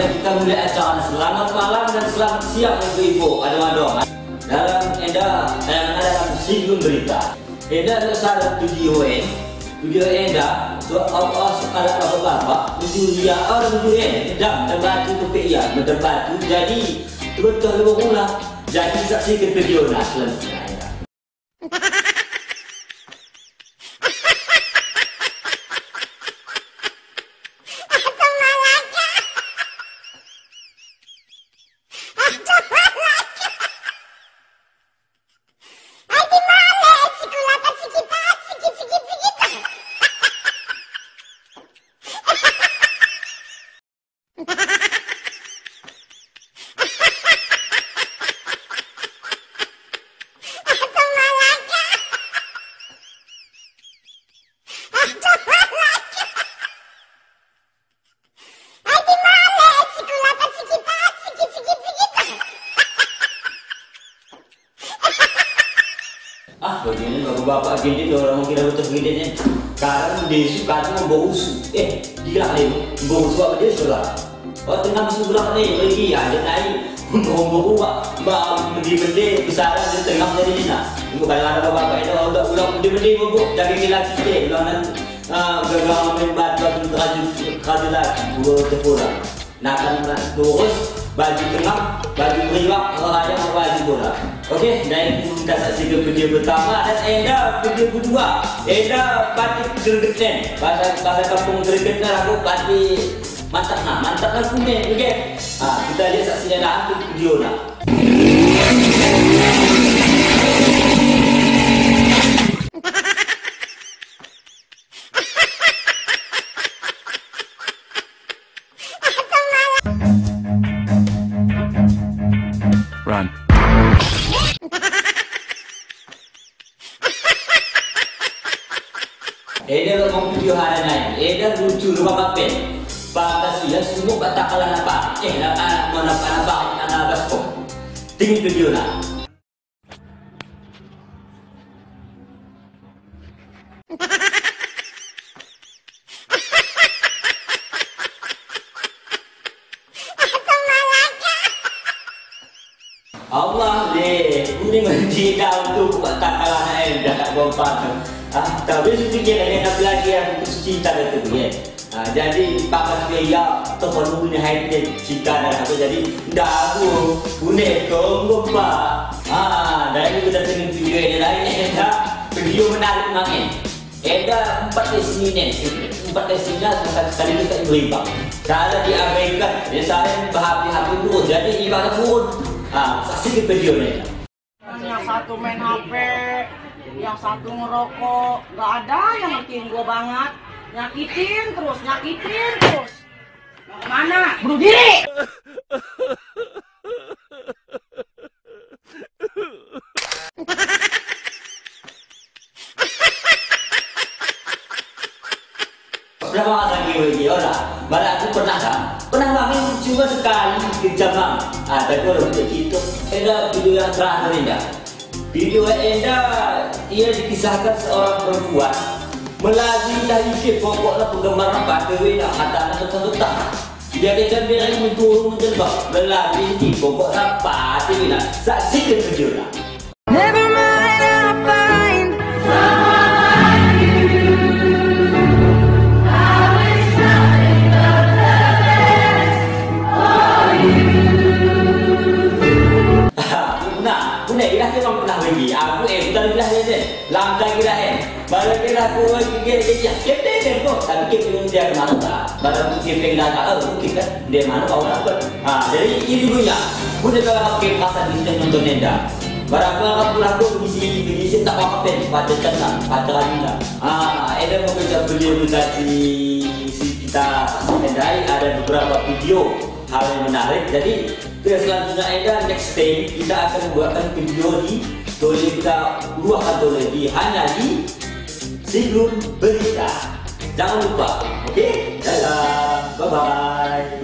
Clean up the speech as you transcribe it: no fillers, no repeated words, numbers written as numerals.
Eda kita mulai acara. Selamat malam dan selamat siang ibu-ibu. Adong-adong. Dalam Siglum Berita. Eda ada video Eda. So ada apa-apa. Video dia orang video Eda terbatu kepikiran, terbatu. Jadi betul berulah. Jadi saksikan video nak selanjutnya. Begini bapak gini orang kira betul begini karena dia suka membawa usu gila nih membawa usu apa dia sudah tengah musuh bulan nih lagi ada naik membawa benda besaran di tengah jadi ini nah kalau ada bapak itu udah ulang benda membawa jadi gila kita ulangan gagal membantu kerja lagi buat terkurang nah kan terus baju tengah baju beriwak kalau ada baju bola. Oke, dan kita saksikan video pertama dan Eda video kedua. Eda batik gergeten, bahasa kampung gergeten aku batik mantap lah kumen, oke? Kita lihat saksikan nanti video nak. Run. Eda ngomong video hari ini, Eda lucu rumah kapen. Fantasi ya semua tak kalah apa? Mana basko. Tinggi video lah. Allah deh, ini menjadi untuk tak kalah Eda tak bomba. Tapi sedikit lagi lagi yang cinta itu ya. Jadi pakai biaya terpenuhi hati cinta dan apa jadi dagu bunek kompa. Dari kita tengok video ini lagi Eda video menarik makin. Eda 4 destinasi sekali kita berimbang. Cara diabaikan, saya berhati-hati dulu. Jadi ibarat pun saksikan video ini. Yang satu main HP, yang satu ngerokok, nggak ada yang ngertiin gue banget. Nyakitin terus. Mana? Bunuh diri! Berapa lagi lagi orang? Malah aku pernah main cuma sekali ke Jambang. Tapi orang untuk itu, ada video yang terakhir ini. Video Eda, ia dikisahkan seorang perempuan melaju dari ke pokoknya penggemar baterai nak kata tetap. Dia kecil biar menturun menjebak melaju di pokoknya baterai nak saksikan video nak. Never mind, I'll find someone like you. I wish nothing but the best for you. Punya ilah kita pernah lagi. Aku bukan ilah ni. Langkai ilah baru kita aku kita kok. Tapi kita dia mana tak. Baru kita pengen dah kita dia mana kau dapat. Jadi ini punya. Punya kalau kita pasal di sini nonton Eda. Barang aku misi tak apa-apa pada channel pada lagi. Eda mau baca video tadi kita Eda ada beberapa video hal yang menarik. Jadi selanjutnya Eda next time kita akan membuatkan video di toleh kita luahkan toleh di hanya di Siglum Berita. Jangan lupa, oke? Dadah, bye bye.